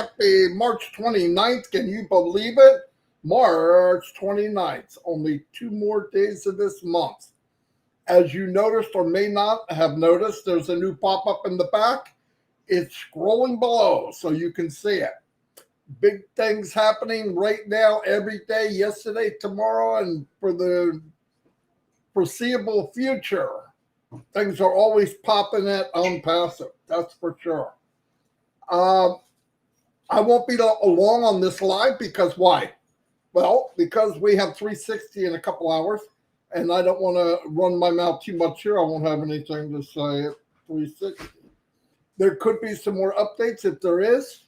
happy March 29th. Can you believe it? March 29th. Only 2 more days of this month. As you noticed or may not have noticed, there's a new pop-up in the back. It's scrolling below so you can see it. Big things happening right now, every day, yesterday, tomorrow, and for the foreseeable future. Things are always popping at Onpassive, that's for sure. I won't be long on this live because why? Well, because we have 360 in a couple hours, and I don't want to run my mouth too much here. I won't have anything to say at 360. There could be some more updates. If there is,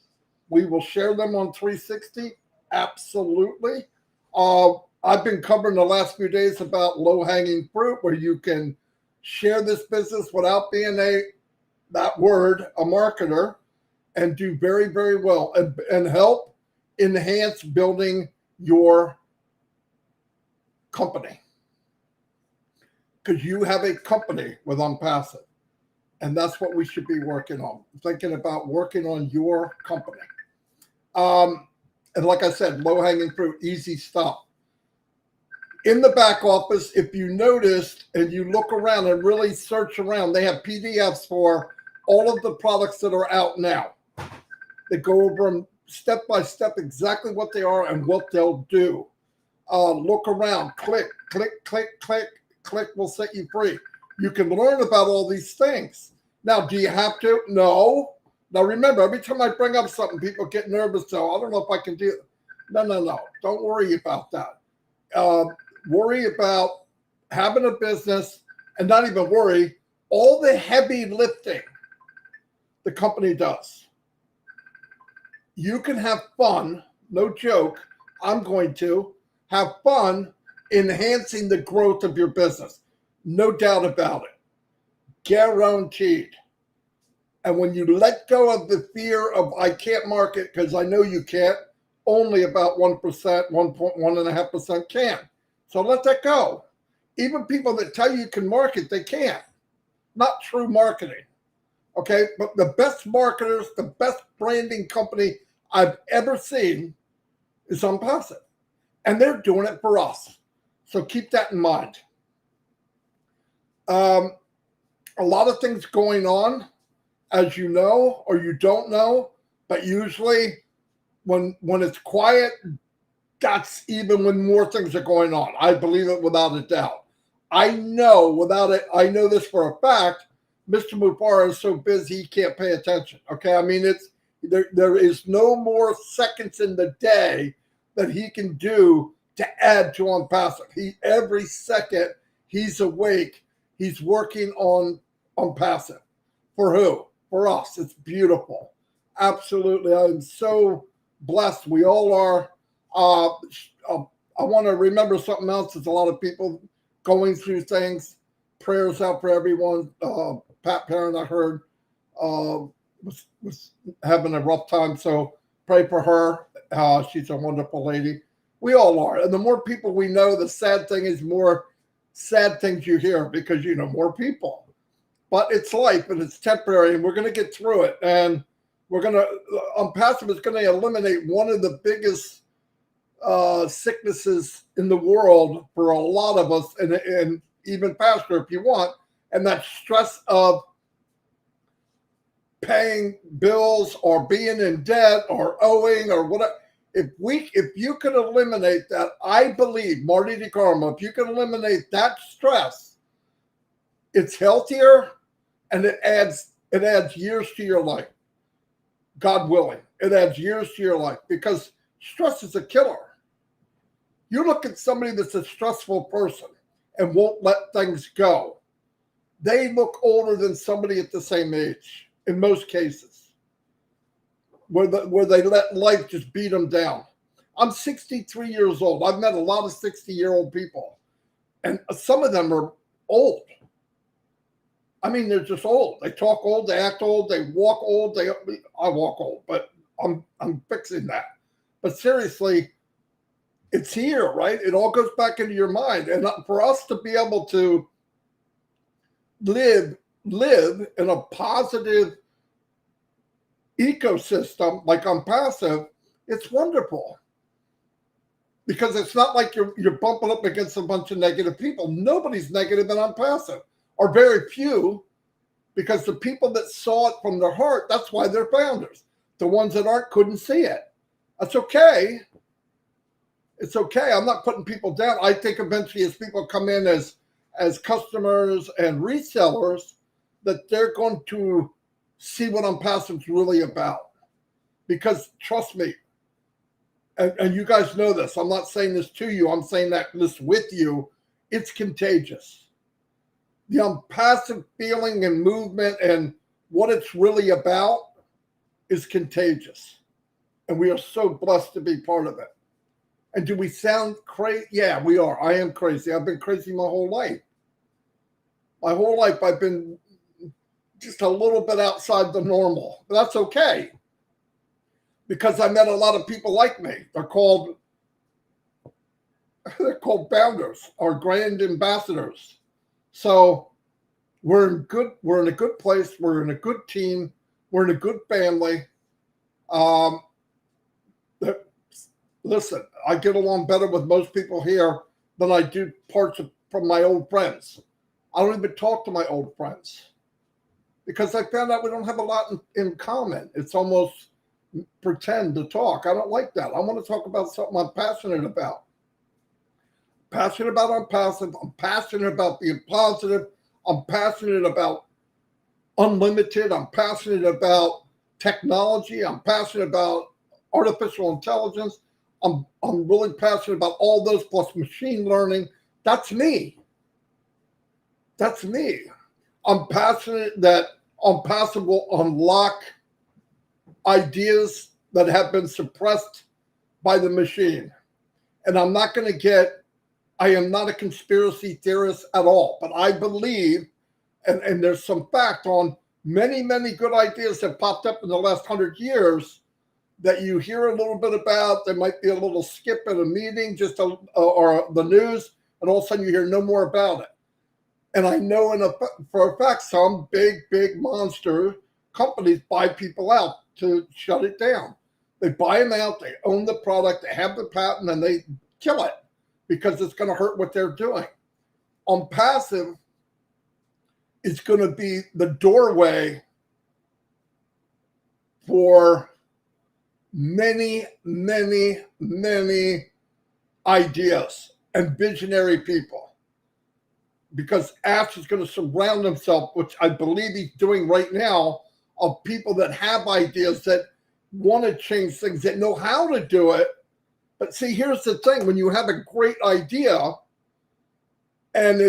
we will share them on 360. Absolutely. I've been covering the last few days about low-hanging fruit, where you can share this business without being a marketer, and do very, very well and help enhance building your company. Because you have a company with Onpassive, and that's what we should be working on, thinking about working on your company. And like I said, low-hanging fruit, easy stuff. In the back office, if you noticed and you look around and really search around, they have PDFs for all of the products that are out now. They go over them step by step, exactly what they are and what they'll do. Look around, click, click, click, click. Click will set you free. You can learn about all these things. Now, do you have to? No. Now, remember, every time I bring up something, people get nervous. So I don't know if I can do it. No. Don't worry about that. Worry about having a business, and not even worry, all the heavy lifting the company does. You can have fun, no joke. I'm going to have fun enhancing the growth of your business. No doubt about it. Guaranteed. And when you let go of the fear of I can't market, because I know you can't, only about 1%, 1.5% can. So let that go. Even people that tell you can market, they can't. Not true marketing. Okay? But the best marketers, the best branding company I've ever seen is Onpassive. And they're doing it for us. So keep that in mind. A lot of things going on, as you know, or you don't know, but usually when it's quiet, that's even when more things are going on. I believe it without a doubt. I know this for a fact. Mr. Mufareh is so busy he can't pay attention. Okay, I mean there is no more seconds in the day that he can do to add to Onpassive. Every second he's awake, he's working on Onpassive. For who? For us. It's beautiful. Absolutely. I'm so blessed. We all are. I want to remember something else. There's a lot of people going through things. Prayers out for everyone. Pat Perrin, I heard, was having a rough time. So pray for her. She's a wonderful lady. We all are. And the more people we know, the sad thing is more sad things you hear because you know more people. But it's life and it's temporary, and we're going to get through it. And Onpassive is going to eliminate one of the biggest sicknesses in the world for a lot of us, and even faster if you want, and that stress of paying bills or being in debt or owing or whatever. If you can eliminate that, I believe, MARTY DEGARMO, if you can eliminate that stress, it's healthier and it adds years to your life. God willing, it adds years to your life because stress is a killer. You look at somebody that's a stressful person and won't let things go. They look older than somebody at the same age in most cases, where they let life just beat them down. I'm 63 years old. I've met a lot of 60-year-old people, and some of them are old. I mean, they're just old. They talk old, they act old, they walk old. I walk old, but I'm fixing that. But seriously, it's here, right? It all goes back into your mind. And for us to be able to live in a positive ecosystem like Onpassive, it's wonderful. Because it's not like you're bumping up against a bunch of negative people. Nobody's negative in Onpassive, or very few, because the people that saw it from their heart, that's why they're founders. The ones that aren't couldn't see it. That's okay. It's okay. I'm not putting people down. I think eventually as people come in as customers and resellers, that they're going to see what Onpassive is really about. Because trust me, and you guys know this, I'm not saying this to you, I'm saying this with you, it's contagious. The Onpassive feeling and movement and what it's really about is contagious. And we are so blessed to be part of it. And do we sound crazy? Yeah, we are. I am crazy. I've been crazy my whole life. My whole life I've been just a little bit outside the normal. But that's okay. Because I met a lot of people like me. They're called founders or grand ambassadors. So we're in a good place. We're in a good team. We're in a good family. Listen, I get along better with most people here than I do from my old friends. I don't even talk to my old friends because I found out we don't have a lot in common. It's almost pretend to talk. I don't like that. I want to talk about something I'm passionate about. Passionate about Onpassive. I'm passionate about being positive. I'm passionate about unlimited. I'm passionate about technology. I'm passionate about artificial intelligence. I'm really passionate about all those plus machine learning. That's me. That's me. I'm passionate that Onpassive will unlock ideas that have been suppressed by the machine. And I'm not going to I am not a conspiracy theorist at all, but I believe, and there's some fact on many, many good ideas that popped up in the last 100 years that you hear a little bit about. There might be a little skip at a meeting, or the news, and all of a sudden you hear no more about it. And I know for a fact some big monster companies buy people out to shut it down. They buy them out, they own the product, they have the patent, and they kill it because it's going to hurt what they're doing. Onpassive is going to be the doorway for many ideas and visionary people. Because Ash is going to surround himself, which I believe he's doing right now, of people that have ideas, that want to change things, that know how to do it. But see, here's the thing. When you have a great idea, and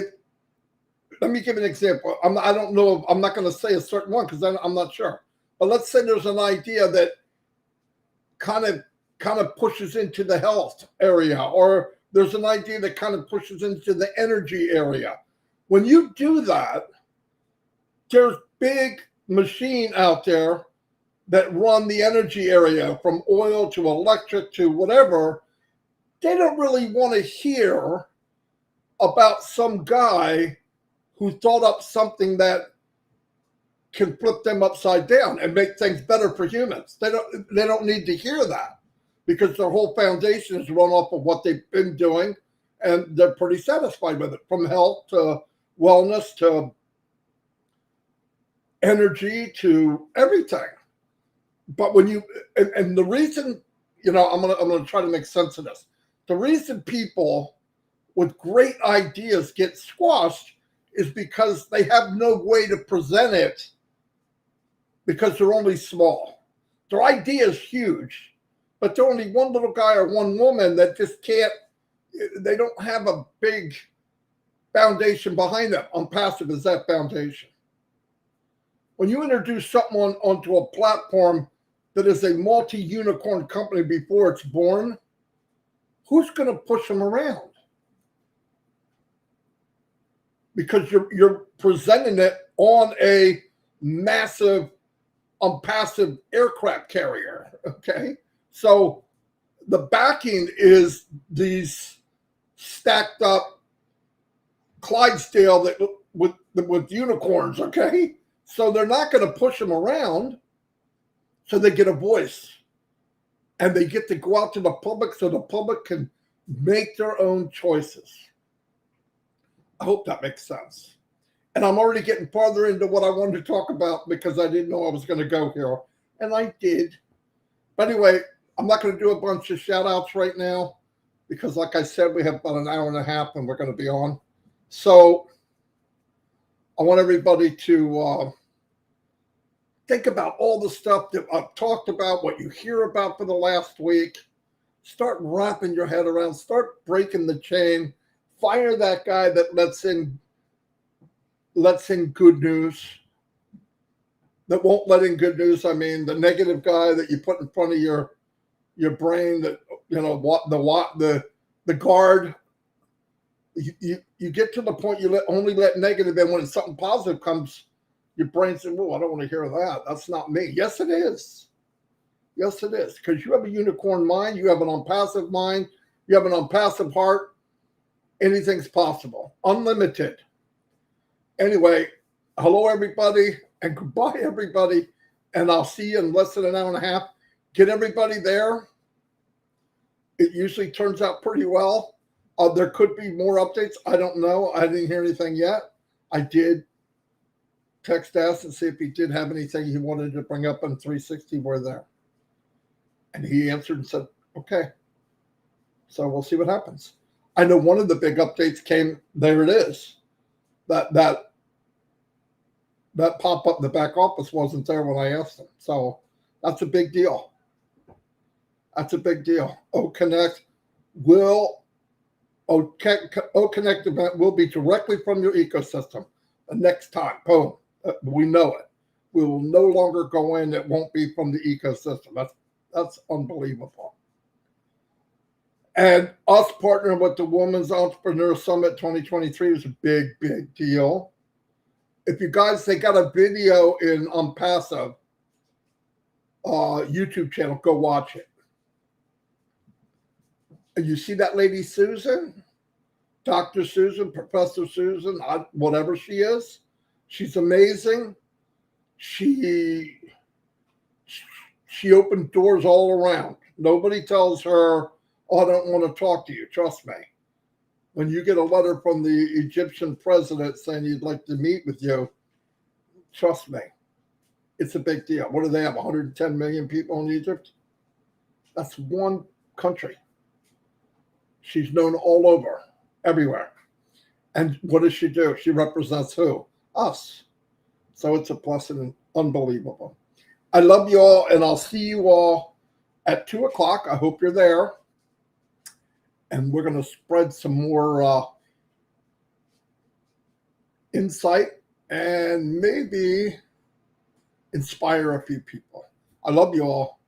let me give an example. I don't know, I'm not going to say a certain one because I'm not sure. But let's say there's an idea that kind of pushes into the health area, or there's an idea that kind of pushes into the energy area. When you do that, there's big machine out there that run the energy area from oil to electric to whatever. They don't really want to hear about some guy who thought up something that can flip them upside down and make things better for humans. They don't need to hear that because their whole foundation is run off of what they've been doing, and they're pretty satisfied with it, from health to wellness to energy to everything. But when you and the reason, I'm gonna try to make sense of this. The reason people with great ideas get squashed is because they have no way to present it, because they're only small. Their idea is huge, but they're only one little guy or one woman that just can't. They don't have a big foundation behind them. Onpassive is that foundation. When you introduce something onto a platform that is a multi-unicorn company before it's born, who's going to push them around? Because you're presenting it on a massive Onpassive aircraft carrier, okay? So the backing is these stacked up Clydesdale that with unicorns, okay? So they're not going to push them around. So they get a voice, and they get to go out to the public so the public can make their own choices. I hope that makes sense. And I'm already getting farther into what I wanted to talk about because I didn't know I was going to go here. And I did. But anyway, I'm not going to do a bunch of shout outs right now because, like I said, we have about an hour and a half and we're going to be on. So I want everybody to think about all the stuff that I've talked about, what you hear about for the last week. Start wrapping your head around, start breaking the chain. Fire that guy that lets in good news. That won't let in good news. I mean, the negative guy that you put in front of your brain, that, you know, the guard. You get to the point you only let negative in. When something positive comes, your brain says, "Oh, I don't want to hear that. That's not me." Yes, it is. Yes, it is. Because you have a unicorn mind, you have an unpassive mind, you have an unpassive heart. Anything's possible. Unlimited. Anyway, hello everybody and goodbye everybody. And I'll see you in less than an hour and a half. Get everybody there. It usually turns out pretty well. There could be more updates. I don't know. I didn't hear anything yet. I did text us and see if he did have anything he wanted to bring up on 360. We're there. And he answered and said, okay. So we'll see what happens. I know one of the big updates came. There it is. That pop-up in the back office wasn't there when I asked him. So that's a big deal. That's a big deal. OConnect event will be directly from your ecosystem the next time. Boom. We know it. We will no longer go in. It won't be from the ecosystem. That's unbelievable. And us partnering with the Women's Entrepreneur Summit 2023 was a big, big deal. If you guys, they got a video in Onpassive YouTube channel, go watch it. And you see that lady Susan, Dr. Susan, Professor Susan, whatever she is, she's amazing. She opened doors all around. Nobody tells her, oh, I don't want to talk to you. Trust me. When you get a letter from the Egyptian president saying he'd like to meet with you, trust me, it's a big deal. What do they have, 110 million people in Egypt? That's one country. She's known all over, everywhere. And what does she do? She represents who? Us. So it's a blessing and unbelievable. I love you all, and I'll see you all at 2 o'clock. I hope you're there. And we're going to spread some more insight and maybe inspire a few people. I love you all.